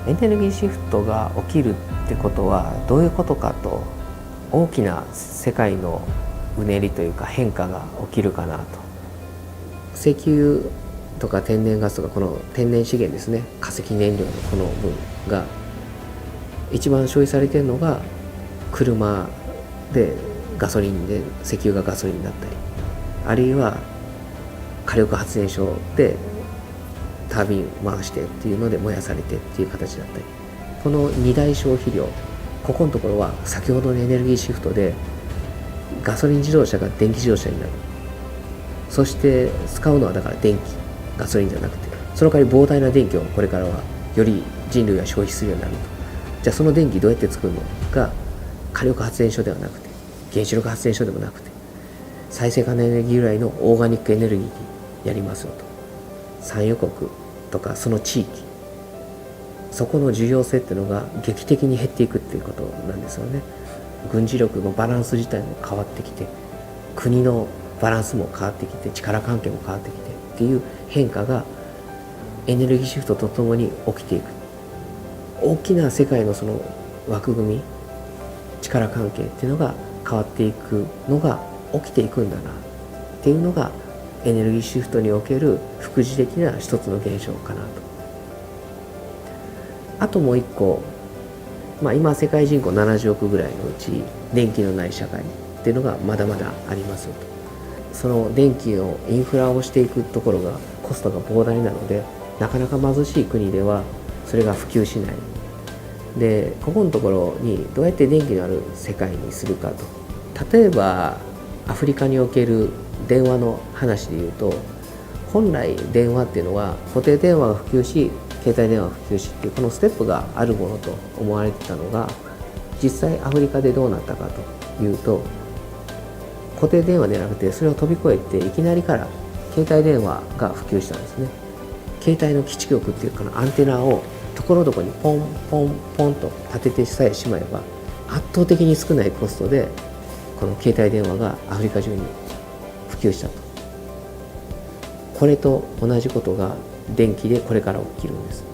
エネルギーシフトが起きるってことはどういうことかと、大きな世界のうねりというか変化が起きるかなと。石油とか天然ガスとかこの天然資源ですね、化石燃料のこの分が一番消費されているのが車でガソリンで石油がガソリンだったり、あるいは火力発電所でタービン回してっていうので燃やされてっていう形だったり、この二大消費量、ここのところは先ほどのエネルギーシフトでガソリン自動車が電気自動車になる。そして使うのはだから電気、ガソリンじゃなくて、その代わり膨大な電気をこれからはより人類が消費するようになると。じゃあその電気どうやって作るのが、火力発電所ではなくて原子力発電所でもなくて再生可能エネルギー由来のオーガニックエネルギーにやりますよと。産油国とかその地域、そこの重要性っていうのが劇的に減っていくっていうことなんですよね。軍事力のバランス自体も変わってきて、国のバランスも変わってきて、力関係も変わってきてっていう変化がエネルギーシフトとともに起きていく。大きな世界のその枠組み、力関係っていうのが変わっていくのが起きていくんだなっていうのがエネルギーシフトにおける副次的な一つの現象かなと。あともう一個、今世界人口70億ぐらいのうち電気のない社会っていうのがまだまだありますよと。その電気のインフラをしていくところがコストが膨大なので、なかなか貧しい国ではそれが普及しない。でここのところにどうやって電気のある世界にするかと。例えばアフリカにおける電話の話でいうと、本来電話っていうのは固定電話が普及し携帯電話が普及しっていうこのステップがあるものと思われてたのが、実際アフリカでどうなったかというと、固定電話ではなくてそれを飛び越えていきなりから携帯電話が普及したんですね。携帯の基地局っていうかな、アンテナをところどころにポンポンポンと立ててさえしまえば、圧倒的に少ないコストでこの携帯電話がアフリカ中に普及したと。これと同じことが電気でこれから起きるんです。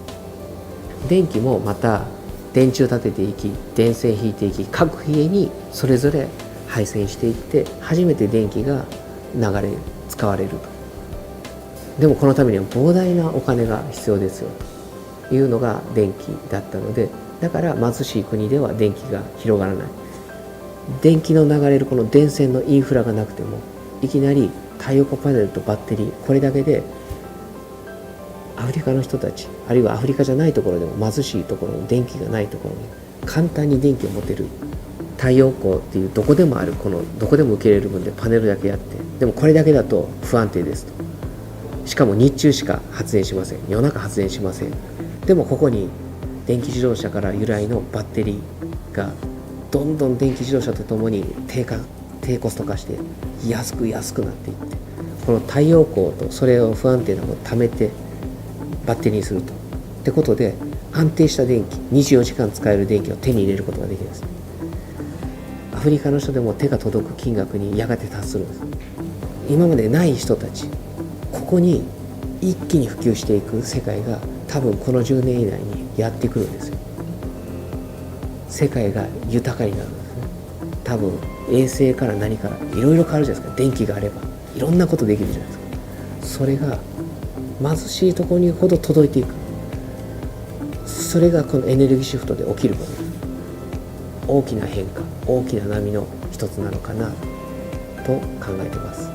電気もまた電柱立てていき、電線引いていき、各家にそれぞれ配線していって初めて電気が使われると。でもこのためには膨大なお金が必要ですよというのが電気だったので、だから貧しい国では電気が広がらない。電気の流れるこの電線のインフラがなくても、いきなり太陽光パネルとバッテリー、これだけでアフリカの人たち、あるいはアフリカじゃないところでも貧しいところの電気がないところに簡単に電気を持てる。太陽光っていうどこでもある、このどこでも受け入れる分でパネルだけやって、でもこれだけだと不安定ですと。しかも日中しか発電しません、夜中発電しません。でもここに電気自動車から由来のバッテリーがどんどん電気自動車とともに低コスト化して安くなっていって、この太陽光とそれを不安定なものを貯めてバッテリーにすると。ってことで安定した電気、24時間使える電気を手に入れることができるんです。アフリカの人でも手が届く金額にやがて達するんです。今までない人たち、ここに一気に普及していく世界が多分この10年以内にやってくるんですよ。世界が豊かになるんですね。多分衛星から何からいろいろ変わるじゃないですか。電気があればいろんなことできるじゃないですか。それが貧しいところにほど届いていく。それがこのエネルギーシフトで起きることです。大きな変化、大きな波の一つなのかなと考えています。